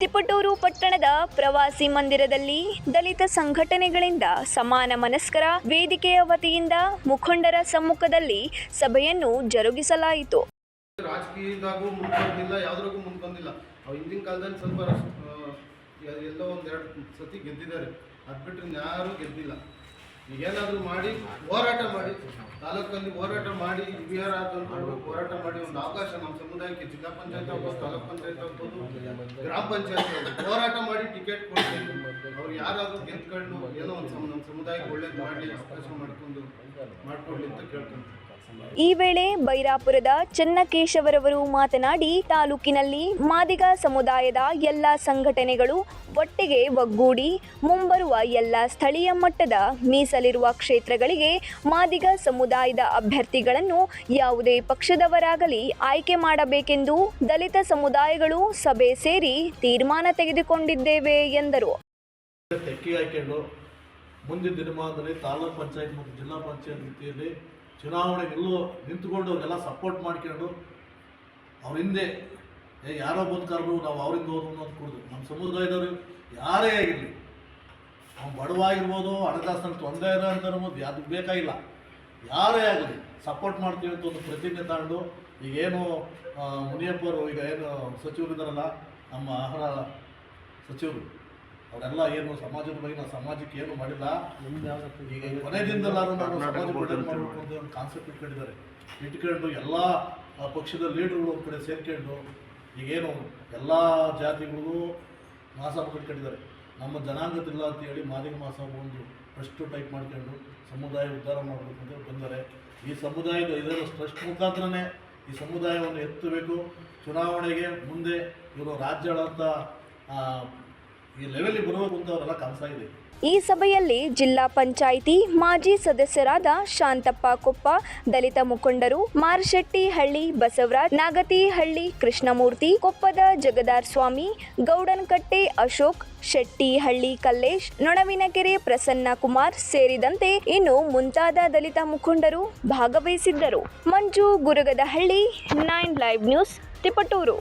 ತಿಪಟೂರು ಪಟ್ಟಣದ ಪ್ರವಾಸಿ ಮಂದಿರದಲ್ಲಿ ದಲಿತ ಸಂಘಟನೆಗಳಿಂದ ಸಮಾನ ಮನಸ್ಕರ ವೇದಿಕೆಯ ವತಿಯಿಂದ ಮುಖಂಡರ ಸಮ್ಮುಖದಲ್ಲಿ ಸಭೆಯನ್ನು ಜರುಗಿಸಲಾಯಿತು. ರಾಜಕೀಯದಾಗೂ ಮುಂದೆ ಬಂದಿಲ್ಲ, ಯಾವುದ್ರಾಗೂ ಮುಂದೆ ಬಂದಿಲ್ಲ. ಹಿಂದಿನ ಕಾಲದಲ್ಲಿ ಸ್ವಲ್ಪ ಎಲ್ಲೋ ಒಂದೆರಡು ಸತಿ ಗೆದ್ದಿದ್ದಾರೆ, ಅದು ಬಿಟ್ಟರೆ ಯಾರೂ ಗೆದ್ದಿಲ್ಲ. ಈಗೇನಾದರೂ ಮಾಡಿ ಹೋರಾಟ ಮಾಡಿ, ತಾಲೂಕಲ್ಲಿ ಹೋರಾಟ ಮಾಡಿ, ವಿಹಾರ ಆದಂಥವ್ರು ಹೋರಾಟ ಮಾಡಿ ಒಂದು ಅವಕಾಶ ನಮ್ಮ ಸಮುದಾಯಕ್ಕೆ ಜಿಲ್ಲಾ ಪಂಚಾಯತ್ ಆಗ್ಬೋದು, ತಾಲೂಕ್ ಪಂಚಾಯತ್ ಆಗ್ಬೋದು, ಗ್ರಾಮ ಪಂಚಾಯತ್ ಆಗ್ಬೋದು ಹೋರಾಟ ಮಾಡಿ ಟಿಕೆಟ್ ಕೊಡ್ತೀನಿ. ಅವ್ರು ಯಾರಾದರೂ ಗೆದ್ಕೊಂಡು ಏನೋ ಒಂದು ನಮ್ಮ ಸಮುದಾಯಕ್ಕೆ ಒಳ್ಳೇದು ಮಾಡಲಿ, ಅವಕಾಶ ಮಾಡಿಕೊಡ್ಲಿ ಅಂತ ಕೇಳ್ಕೊಂತಾರೆ. ಈ ವೇಳೆ ಬೈರಾಪುರದ ಚನ್ನಕೇಶವರವರು ಮಾತನಾಡಿ, ತಾಲೂಕಿನಲ್ಲಿ ಮಾದಿಗ ಸಮುದಾಯದ ಎಲ್ಲ ಸಂಘಟನೆಗಳು ಒಟ್ಟಿಗೆ ಒಗ್ಗೂಡಿ ಮುಂಬರುವ ಎಲ್ಲ ಸ್ಥಳೀಯ ಮಟ್ಟದ ಮೀಸಲಿರುವ ಕ್ಷೇತ್ರಗಳಿಗೆ ಮಾದಿಗ ಸಮುದಾಯದ ಅಭ್ಯರ್ಥಿಗಳನ್ನು ಯಾವುದೇ ಪಕ್ಷದವರಾಗಲಿ ಆಯ್ಕೆ ಮಾಡಬೇಕೆಂದು ದಲಿತ ಸಮುದಾಯಗಳು ಸಭೆ ಸೇರಿ ತೀರ್ಮಾನ ತೆಗೆದುಕೊಂಡಿದ್ದೇವೆ ಎಂದರು. ಮುಂದಿನ ದಿನಮಾನದಲ್ಲಿ ತಾಲೂಕ್ ಪಂಚಾಯತ್ ಮತ್ತು ಜಿಲ್ಲಾ ಪಂಚಾಯತ್ ರೀತಿಯಲ್ಲಿ ಚುನಾವಣೆಗೆಲ್ಲೂ ನಿಂತುಕೊಂಡು ಅವರೆಲ್ಲ ಸಪೋರ್ಟ್ ಮಾಡ್ಕೊಂಡು ಅವ್ರ ಹಿಂದೆ ಯಾರೋ ಬಂದ್ಕಾರರು ನಾವು ಅವರಿಂದ ಹೋದ್ರು ಅನ್ನೋದು ಕೊಡೋದು. ನಮ್ಮ ಸಮುದಾಯದವರು ಯಾರೇ ಆಗಿರಲಿ, ಅವ್ನು ಬಡವಾಗಿರ್ಬೋದು, ಹಣಕಾಸಿನ ತೊಂದರೆ ಇದೆ ಅಂತ ಅನ್ನೋದು ಅದು ಬೇಕಾಗಿಲ್ಲ, ಯಾರೇ ಆಗಲಿ ಸಪೋರ್ಟ್ ಮಾಡ್ತೀವಿ ಅಂತ ಒಂದು ಪ್ರತಿಜ್ಞೆ ತಗೊಂಡು ಈಗೇನು ಮುನಿಯಪ್ಪರು ಈಗ ಏನು ಸಚಿವರಿದ್ದಾರಲ್ಲ, ನಮ್ಮ ಆಹಾರ ಸಚಿವರು, ಅವರೆಲ್ಲ ಏನು ಸಮಾಜದ ಬಗ್ಗೆ ನಾವು ಸಮಾಜಕ್ಕೆ ಏನು ಮಾಡಿಲ್ಲ. ಈಗ ಕೊನೆ ದಿನದಲ್ಲಾದ್ರೂ ನಾನು ಸಮಾಜ ಒಳ್ಳೇದು ಮಾಡಬೇಕು ಅಂತ ಒಂದು ಕಾನ್ಸೆಪ್ಟ್ ಇಟ್ಕೊಂಡು ಎಲ್ಲ ಪಕ್ಷದ ಲೀಡರ್ಗಳು ಒಂದು ಕಡೆ ಸೇರ್ಕೊಂಡು ಈಗೇನು ಎಲ್ಲ ಜಾತಿಗಳಿಗೂ ಮಹಾಸಭೆ ಇಟ್ಕೊಂಡಿದ್ದಾರೆ. ನಮ್ಮ ಜನಾಂಗದಿಲ್ಲ ಅಂತೇಳಿ ಮಾದಿಗ ಮಹಾಸಭೆ ಒಂದು ಟ್ರಸ್ಟ್ ಟೈಪ್ ಮಾಡ್ಕೊಂಡು ಸಮುದಾಯ ಉದ್ಧಾರ ಮಾಡಬೇಕು ಅಂತ ಬಂದರೆ, ಈ ಸಮುದಾಯದ ಇದರ ಟ್ರಸ್ಟ್ ಮುಖಾಂತರನೇ ಈ ಸಮುದಾಯವನ್ನು ಎತ್ತಬೇಕು. ಚುನಾವಣೆಗೆ ಮುಂದೆ ಇವರು ರಾಜ್ಯಗಳಂತ ಈ ಲೆವೆಲ್ಗೆ ಬರಬೇಕು ಅಂತ ಅವರೆಲ್ಲ ಕನಸಾಗಿದೆ. ಈ ಸಭೆಯಲ್ಲಿ ಜಿಲ್ಲಾ ಪಂಚಾಯಿತಿ ಮಾಜಿ ಸದಸ್ಯರಾದ ಶಾಂತಪ್ಪ ಕೊಪ್ಪ, ದಲಿತ ಮುಖಂಡರು ಮಾರ್ಶೆಟ್ಟಿಹಳ್ಳಿ ಬಸವರಾಜ್, ನಾಗತಿಹಳ್ಳಿ ಕೃಷ್ಣಮೂರ್ತಿ, ಕೊಪ್ಪದ ಜಗದಾರ್ ಸ್ವಾಮಿ, ಗೌಡನಕಟ್ಟೆ ಅಶೋಕ್, ಶೆಟ್ಟಿಹಳ್ಳಿ ಕಲ್ಲೇಶ್, ನೊಣವಿನಕೆರೆ ಪ್ರಸನ್ನ ಕುಮಾರ್ ಸೇರಿದಂತೆ ಇನ್ನು ಮುಂತಾದ ದಲಿತ ಮುಖಂಡರು ಭಾಗವಹಿಸಿದ್ದರು. ಮಂಜು ಗುರುಗದಹಳ್ಳಿ, 9 ಲೈವ್ ನ್ಯೂಸ್, ತಿಪಟೂರು.